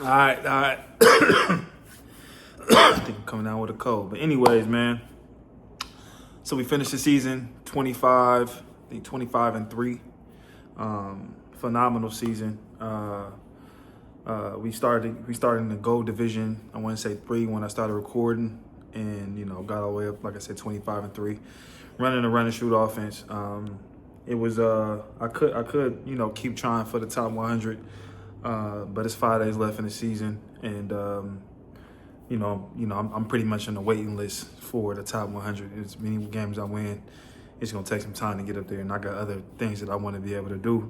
All right, all right. I think I'm coming down with a cold. But anyways, man. So we finished the season 25 and 3. Phenomenal season. We started in the gold division. I want to say 3 when I started recording, and got all the way up, like I said, 25 and 3, running a run and shoot offense. It was I could keep trying for the top 100, but it's 5 days left in the season, and I'm pretty much on the waiting list for the top 100. As many games I win, it's gonna take some time to get up there, and I got other things that I want to be able to do.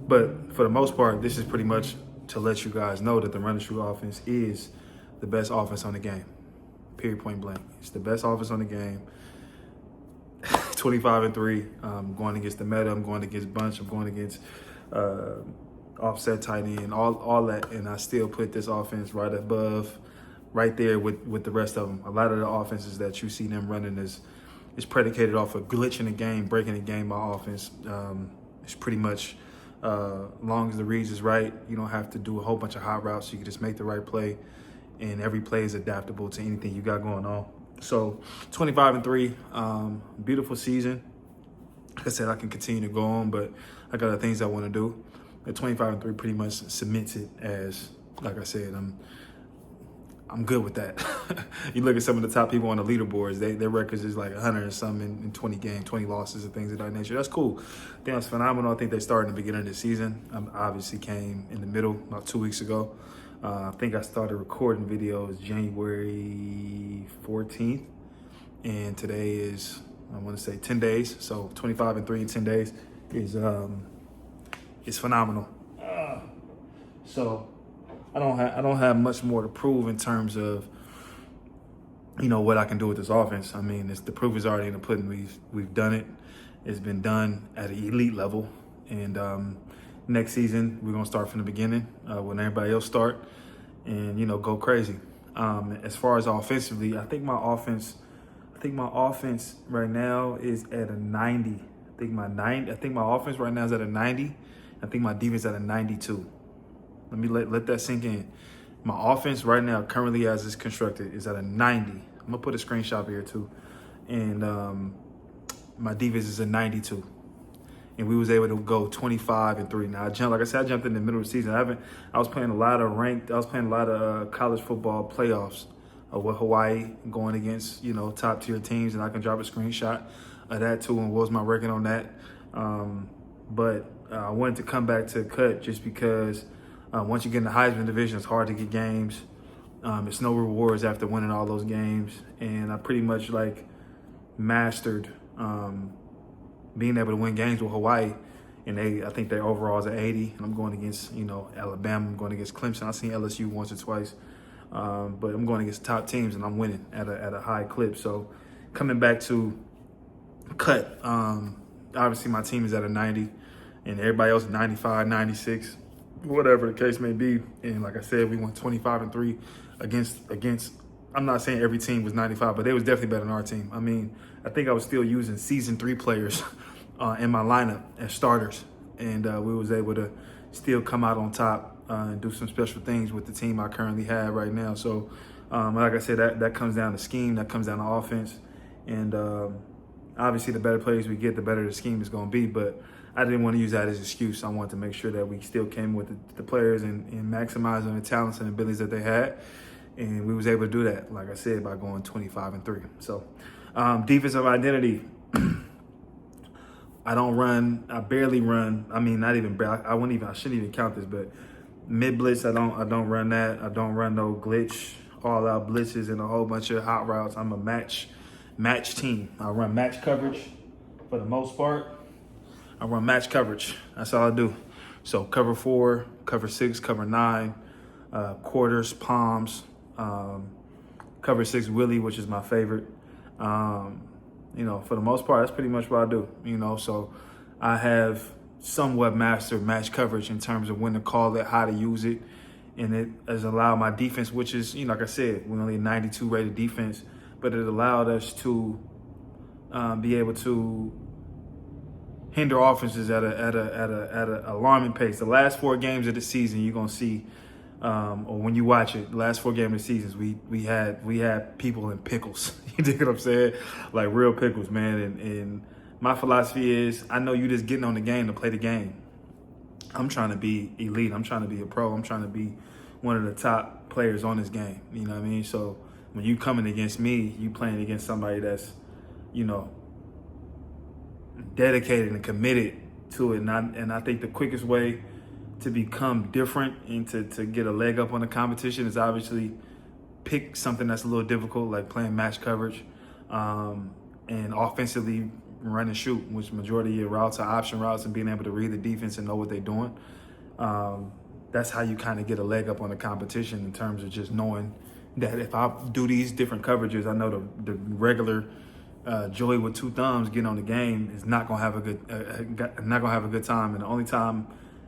But for the most part, this is pretty much to let you guys know that the run and shoot offense is the best offense on the game. Period, point blank. It's the best offense on the game. 25 and 3. I'm going against the meta. I'm going against bunch. I'm going against offset tight end, all that, and I still put this offense right there with the rest of them. A lot of the offenses that you see them running is predicated off of glitch in the game, breaking the game by offense. It's pretty much, as long as the reads is right, you don't have to do a whole bunch of hot routes. You can just make the right play, and every play is adaptable to anything you got going on. So 25 and 3, beautiful season. Like I said, I can continue to go on, but I got other things I want to do. The 25 and 3 pretty much cements it as, like I said, I'm good with that. You look at some of the top people on the leaderboards, their records is like 100 and something in 20 games, 20 losses and things of that nature. That's cool. I think that's phenomenal. I think they started in the beginning of the season. Obviously came in the middle about 2 weeks ago. I think I started recording videos January 14th, and today is, I want to say 10 days. So 25 and 3 in 10 days is phenomenal. So I don't have much more to prove in terms of what I can do with this offense. I mean, the proof is already in the pudding. We've done it. It's been done at an elite level, and next season we're gonna start from the beginning when everybody else start, and go crazy. As far as offensively, I think my offense right now is at a 90. I think my offense right now is at a 90. I think my defense at a 92. Let me let that sink in. My offense right now, currently as it's constructed, is at a 90. I'm gonna put a screenshot here too. And my defense is a 92. And we was able to go 25 and 3. Now I jumped in the middle of the season. I was playing a lot of college football playoffs with Hawaii, going against top tier teams, and I can drop a screenshot of that too, and what was my record on that. But I wanted to come back to cut just because once you get in the Heisman division, it's hard to get games. It's no rewards after winning all those games. And I pretty much mastered being able to win games with Hawaii. And I think their overall is at 80. And I'm going against, Alabama. I'm going against Clemson. I've seen LSU once or twice. But I'm going against top teams, and I'm winning at a high clip. So coming back to cut, obviously my team is at a 90. And everybody else 95, 96, whatever the case may be. And like I said, we went 25 and 3 against. I'm not saying every team was 95, but they was definitely better than our team. I mean, I think I was still using season 3 players in my lineup as starters, and we was able to still come out on top and do some special things with the team I currently have right now. So, like I said, that comes down to scheme, that comes down to offense, and obviously the better players we get, the better the scheme is going to be. But I didn't want to use that as an excuse. I wanted to make sure that we still came with the players and maximizing the talents and abilities that they had. And we was able to do that, like I said, by going 25 and 3. So defensive identity, I barely run. I mean, not even, I shouldn't even count this, but mid blitz, I don't run that. I don't run no glitch, all out blitzes and a whole bunch of hot routes. I'm a match team. I run match coverage for the most part. I run match coverage. That's all I do. So cover 4, cover 6, cover 9, quarters, palms, cover 6 Willie, which is my favorite. For the most part, that's pretty much what I do. So I have somewhat mastered match coverage in terms of when to call it, how to use it, and it has allowed my defense, which is, like I said, we're only a 92 rated defense, but it allowed us to be able to hinder offenses at a alarming pace. The last 4 games of the season, you're gonna see or when you watch it, the last 4 games of the seasons, we had people in pickles. You dig what I'm saying? Like real pickles, man. And my philosophy is, I know you just getting on the game to play the game. I'm trying to be elite. I'm trying to be a pro. I'm trying to be one of the top players on this game. You know what I mean? So when you coming against me, you playing against somebody that's, you know, dedicated and committed to it. And I think the quickest way to become different and to get a leg up on the competition is obviously pick something that's a little difficult, like playing match coverage, and offensively run and shoot, which majority of your routes are option routes, and being able to read the defense and know what they're doing. That's how you kind of get a leg up on the competition in terms of just knowing that if I do these different coverages, I know the regular Joey with 2 thumbs getting on the game is not gonna have a good time. And the only time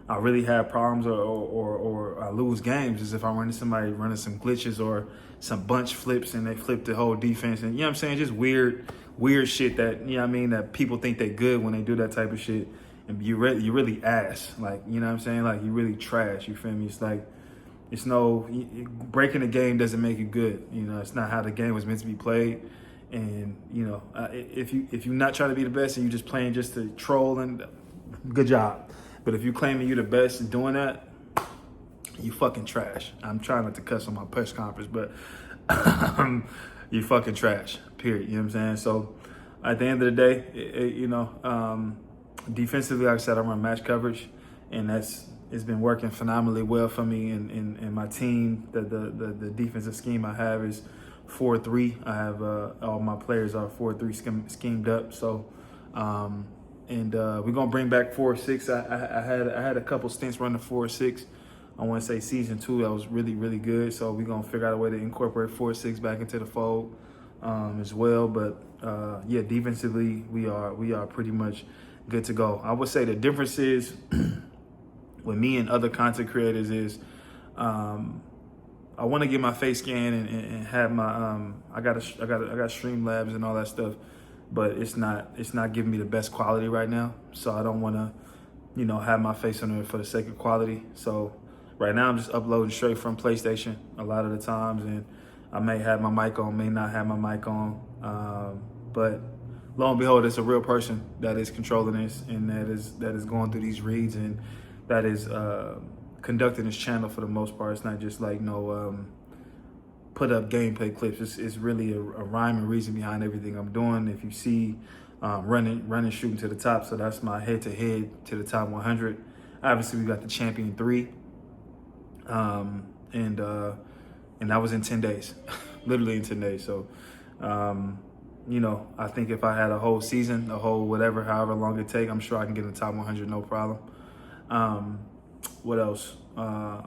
I really have problems or I lose games is if I'm running somebody running some glitches or some bunch flips and they flip the whole defense. And you know what I'm saying? Just weird shit that, you know what I mean, that people think they good when they do that type of shit. And you really ass. Like, you know what I'm saying? Like, you really trash. You feel me? It's like, it's no, breaking the game doesn't make it good. You know, it's not how the game was meant to be played. And, you know, if you're not trying to be the best and you're just playing just to troll, and good job. But if you claiming you're the best and doing that, you fucking trash. I'm trying not to cuss on my press conference, but you fucking trash, period. You know what I'm saying? So at the end of the day, you know, defensively, like I said, I run match coverage, and it's been working phenomenally well for me and my team. The defensive scheme I have is 4-3. I have all my players are 4-3 schemed up. So we're gonna bring back 4-6. I had a couple stints running 4-6. I want to say season 2 that was really good. So we're gonna figure out a way to incorporate 4-6 back into the fold as well. But yeah, defensively we are pretty much good to go. I would say the difference is with me and other content creators is I want to get my face scan and have my I got Streamlabs and all that stuff, but it's not giving me the best quality right now. So I don't want to, you know, have my face on there for the sake of quality. So right now I'm just uploading straight from PlayStation a lot of the times, and I may have my mic on, may not have my mic on, but lo and behold, it's a real person that is controlling this and that is going through these reads and that is conducting this channel for the most part. It's not just like put up gameplay clips. It's really a rhyme and reason behind everything I'm doing. If you see running, shooting to the top, so that's my head-to-head to the top 100. Obviously, we got the Champion 3, and that was in 10 days, literally in 10 days. So, you know, I think if I had a whole season, a whole whatever, however long it take, I'm sure I can get in the top 100, no problem. What else? I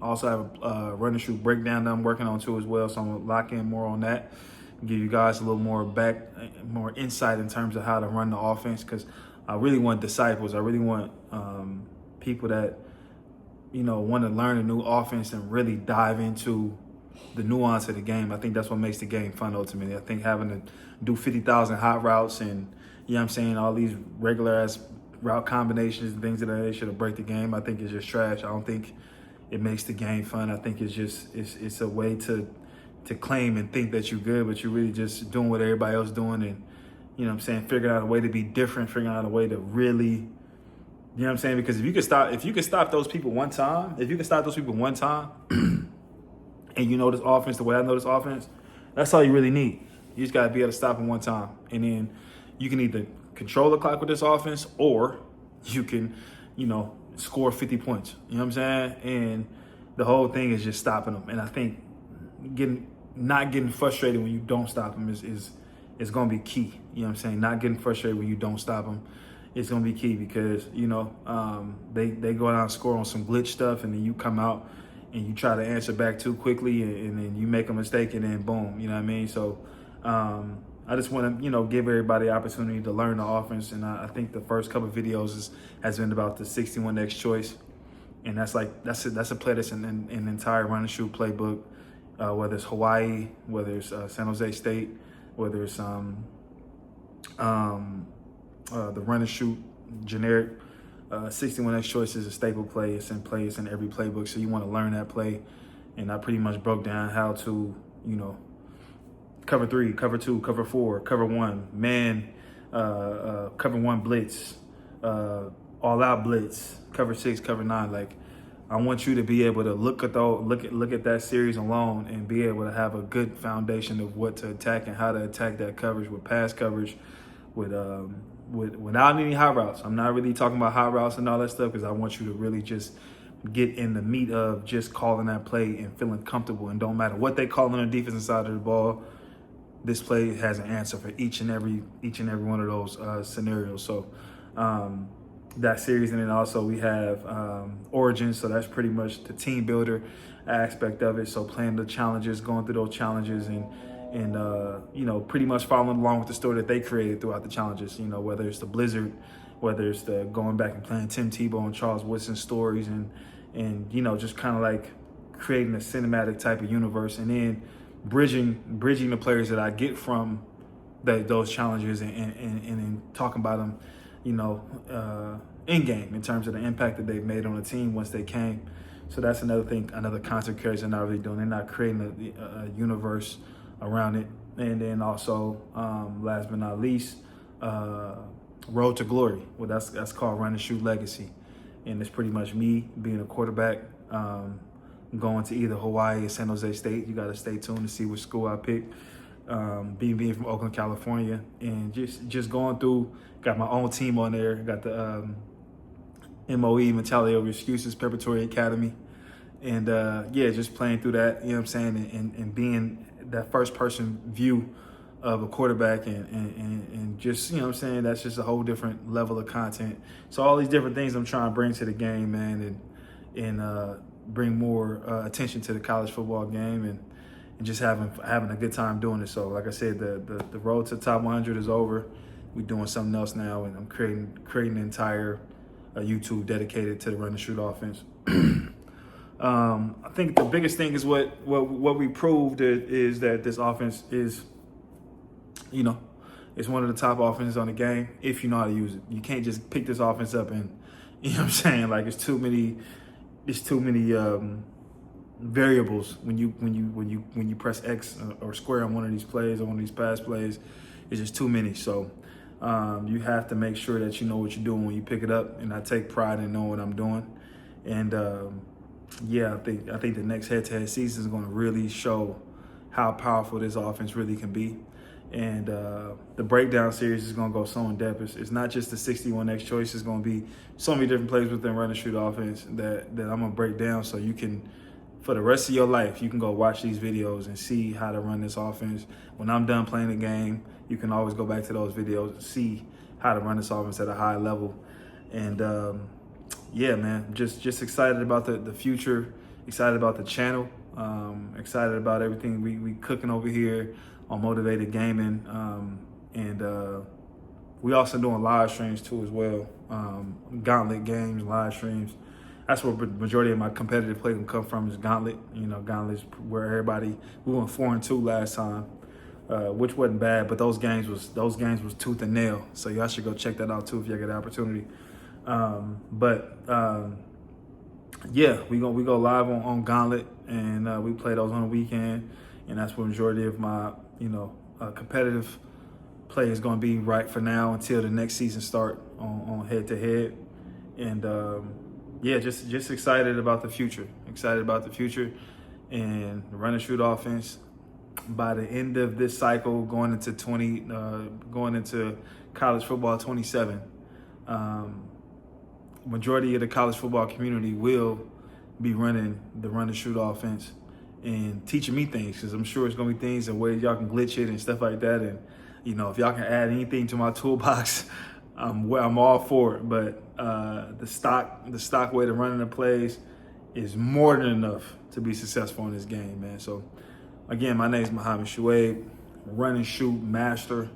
also have a run and shoot breakdown that I'm working on too as well. So I'm gonna lock in more on that, give you guys a little more insight in terms of how to run the offense. Cause I really want disciples. I really want people that, you know, want to learn a new offense and really dive into the nuance of the game. I think that's what makes the game fun ultimately. I think having to do 50,000 hot routes and, you know what I'm saying, all these regular ass route combinations and things that they should have break the game, I think it's just trash. I don't think it makes the game fun. I think it's just it's a way to claim and think that you're good, but you're really just doing what everybody else doing, and you know what I'm saying, figuring out a way to be different, figuring out a way to really, you know what I'm saying, because if you could stop those people one time, and you know this offense the way I know this offense, that's all you really need. You just gotta be able to stop them one time, and then you can either control the clock with this offense, or you can, you know, score 50 points. You know what I'm saying? And the whole thing is just stopping them. And I think not getting frustrated when you don't stop them is going to be key. You know what I'm saying? Not getting frustrated when you don't stop them is going to be key, because, you know, they go out and score on some glitch stuff, and then you come out and you try to answer back too quickly, and then you make a mistake, and then boom, you know what I mean? So I just want to, you know, give everybody the opportunity to learn the offense. And I think the first couple of videos has been about the 61X choice. And that's a play that's an entire run and shoot playbook, whether it's Hawaii, whether it's San Jose State, whether it's the run and shoot generic 61X choice is a staple play. It's in every playbook. So you want to learn that play. And I pretty much broke down how to, cover 3, cover 2, cover 4, cover 1, man, cover 1 blitz, all out blitz, cover 6, cover 9. Like, I want you to be able to look at that series alone and be able to have a good foundation of what to attack and how to attack that coverage with pass coverage, without any high routes. I'm not really talking about high routes and all that stuff because I want you to really just get in the meat of just calling that play and feeling comfortable. And don't matter what they call on the defensive side of the ball, this play has an answer for each and every one of those scenarios. So that series, and then also we have Origins, so that's pretty much the team builder aspect of it. So playing the challenges, going through those challenges, and pretty much following along with the story that they created throughout the challenges. Whether it's the Blizzard, whether it's the going back and playing Tim Tebow and Charles Woodson stories, and just kind of like creating a cinematic type of universe, and then bridging the players that I get from those challenges and talking about them, in game in terms of the impact that they've made on the team once they came. So that's another thing, another concept creators are not really doing. They're not creating a universe around it. And then also, last but not least, Road to Glory. Well, that's called Run and Shoot Legacy. And it's pretty much me being a quarterback, going to either Hawaii or San Jose State. You got to stay tuned to see which school I pick. Being from Oakland, California, and just going through. Got my own team on there. Got the M.O.E. Mentality Over Excuses Preparatory Academy, and just playing through that. You know what I'm saying, and being that first person view of a quarterback, and just, what I'm saying, that's just a whole different level of content. So all these different things I'm trying to bring to the game, man, and bring more attention to the college football game, and just having a good time doing it. So like I said, the road to the top 100 is over. We're doing something else now, and I'm creating an entire YouTube dedicated to the run and shoot offense. I think the biggest thing is what we proved is that this offense is, it's one of the top offenses on the game if you know how to use it. You can't just pick this offense up and, you know what I'm saying, like it's too many variables when you press X or square on one of these plays or one of these pass plays. It's just too many. So you have to make sure that you know what you're doing when you pick it up, and I take pride in knowing what I'm doing. And I think the next head-to-head season is going to really show how powerful this offense really can be. And the breakdown series is going to go so in depth. It's not just the 61X choice. It's going to be so many different plays within run and shoot offense that I'm going to break down, so you can, for the rest of your life, you can go watch these videos and see how to run this offense. When I'm done playing the game, you can always go back to those videos and see how to run this offense at a high level. And man, just excited about the future, excited about the channel, excited about everything we cooking over here on Motivated Gaming. And we also doing live streams too as well. Gauntlet games, live streams. That's where the majority of my competitive play can come from, is Gauntlet. Gauntlet's where everybody, we went 4-2 last time, which wasn't bad, but those games was tooth and nail. So y'all should go check that out too if you get the opportunity. We go live on Gauntlet, and we play those on the weekend, and that's where the majority of my competitive play is going to be right for now until the next season start on head to head. And just excited about the future. Excited about the future and the run and shoot offense. By the end of this cycle, going into college football 27, majority of the college football community will be running the run and shoot offense and teaching me things, because I'm sure it's gonna be things and ways y'all can glitch it and stuff like that. And if y'all can add anything to my toolbox, I'm all for it. But the stock way to running the plays is more than enough to be successful in this game, man. So again, my name is Muhammad Shuaib, run and shoot master.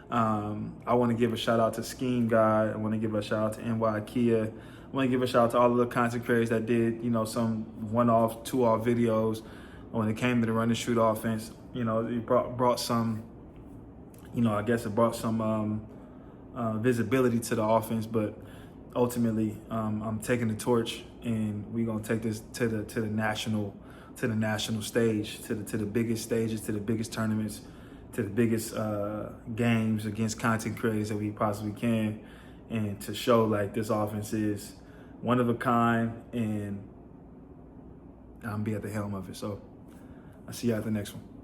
I want to give a shout out to Scheme Guy. I want to give a shout out to NY Kia. I want to give a shout out to all of the content creators that did, some one-off, two-off videos when it came to the run and shoot offense. It brought some, I guess it brought some visibility to the offense. But ultimately, I'm taking the torch, and we're gonna take this to the national stage, to the biggest stages, to the biggest tournaments, to the biggest games against content creators that we possibly can, and to show like this offense is one of a kind, and I'm be at the helm of it. So I'll see you at the next one.